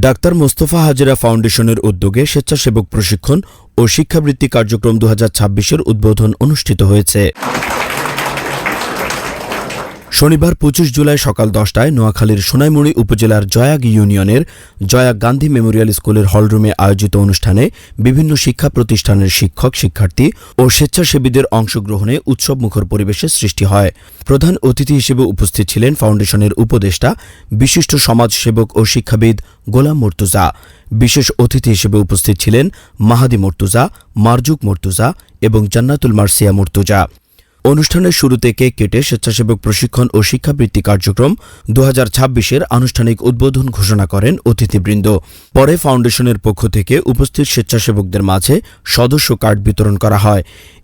Doctor Mostafa Hajera ফাউন্ডেশনের উদ্যোগে স্বেচ্ছাসেবক প্রশিক্ষণ ও শিক্ষাবৃত্তি কার্যক্রম 2026-এর উদ্বোধন অনুষ্ঠিত হয়েছে। শনিবার 25 জুলাই সকাল 10টায় নোয়াখালীর সোনাইমুড়ি উপজেলার জয়াগ ইউনিয়নের জয়াগ গান্ধী মেমোরিয়াল স্কুলের হলরুমে আয়োজিত অনুষ্ঠানে বিভিন্ন শিক্ষা প্রতিষ্ঠানের শিক্ষক শিক্ষার্থী ও স্বেচ্ছাসেবীদের অংশগ্রহণে উৎসবমুখর পরিবেশের সৃষ্টি হয়। প্রধান অতিথি হিসেবে উপস্থিত ছিলেন ফাউন্ডেশনের উপদেষ্টা বিশিষ্ট সমাজসেবক ও শিক্ষাবিদ গোলাম মর্তুজা। বিশেষ অতিথি হিসেবে উপস্থিত ছিলেন মাহাদি মর্তুজা, মারজুক মর্তুজা এবং জান্নাতুল মার্সিয়া মর্তুজা। অনুষ্ঠানের শুরুতে কেক কেটে স্বেচ্ছাসেবক প্রশিক্ষণ ও শিক্ষাবৃত্তি কার্যক্রম 2026-এর আনুষ্ঠানিক উদ্বোধন ঘোষণা করেন অতিথিবৃন্দ। পরে ফাউন্ডেশনের পক্ষ থেকে উপস্থিত স্বেচ্ছাসেবকদের মাঝে সদস্য কার্ড বিতরণ করা হয়।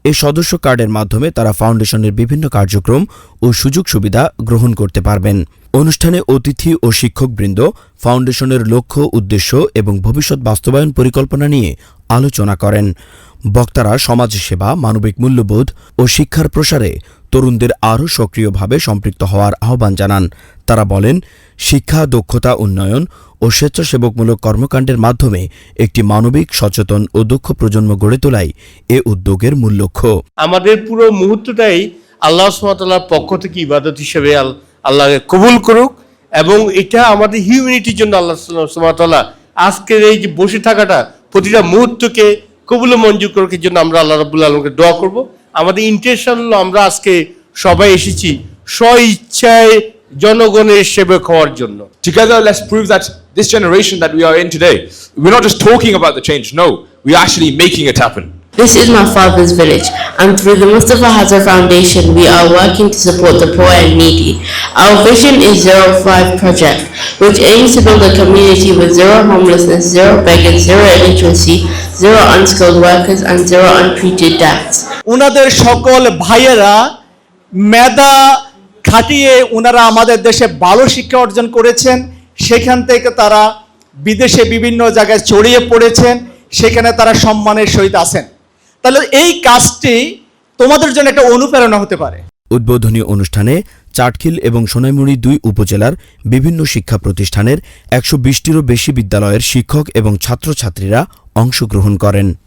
এই সদস্য কার্ডের মাধ্যমে তারা ফাউন্ডেশনের বিভিন্ন কার্যক্রম ও সুযোগ সুবিধা গ্রহণ করতে পারবেন। অনুষ্ঠানে অতিথি ও শিক্ষকবৃন্দ ফাউন্ডেশনের লক্ষ্য, উদ্দেশ্য এবং ভবিষ্যৎ বাস্তবায়ন পরিকল্পনা নিয়ে আলোচনা করেন। বক্তারা সমাজসেবা, মানবিক মূল্যবোধ ও শিক্ষার প্রসারে তরুণদের আরও সক্রিয়ভাবে সম্পৃক্ত হওয়ার আহ্বান জানান। তারা বলেন, শিক্ষা, দক্ষতা উন্নয়ন ও স্বেচ্ছাসেবকমূলক কর্মকাণ্ডের মাধ্যমে একটি মানবিক, সচেতন ও দক্ষ প্রজন্ম গড়ে তোলাই এ উদ্যোগের মূল লক্ষ্য। আমাদের পুরো মুহূর্তটাই আল্লাহ সুবহানাহু ওয়া তাআলার পক্ষ থেকে ইবাদত হিসেবে আল্লাহকে কবুল করুক, এবং এটা আমাদের হিউম্যানিটির জন্য আল্লাহ সুবহানাহু ওয়া তাআলা আজকের এই যে বসে থাকাটা প্রতিটা মুহূর্তকে কবুল মঞ্জুর করার জন্য আমরা আল্লাহ রাব্বুল আলামিনকে দোয়া করব। আমাদের ইন্টেনশন হলো আমরা আজকে সবাই এসেছি স্বইচ্ছায় জনগণের সেবক হওয়ার জন্য। Together, let's prove that this generation that we are in today, we're not just talking about the change, no, we're actually making it happen. This is my father's village, and through the Mustafa Hazar Foundation, we are working to support the poor and needy. Our vision is 05 Project, which aims to build a community with zero homelessness, zero beggars, zero illiteracy, zero unskilled workers, and zero untreated deaths. উনাদের সকল ভাইয়েরা মেধা খাটিয়ে উনারা আমাদের দেশে ভালো শিক্ষা অর্জন করেছেন। সেখান থেকে তারা বিদেশে বিভিন্ন জায়গায় ছড়িয়ে পড়েছেন, সেখানে তারা সম্মানের সহিত আছেন। তাহলে এই কাজটি তোমাদের জন্য একটা অনুপ্রেরণা হতে পারে। উদ্বোধনী অনুষ্ঠানে চাটখিল এবং সোনাইমুড়ি 2 উপজেলার বিভিন্ন শিক্ষা প্রতিষ্ঠানের 120টিরও বেশি বিদ্যালয়ের শিক্ষক এবং ছাত্রছাত্রীরা অংশগ্রহণ করেন।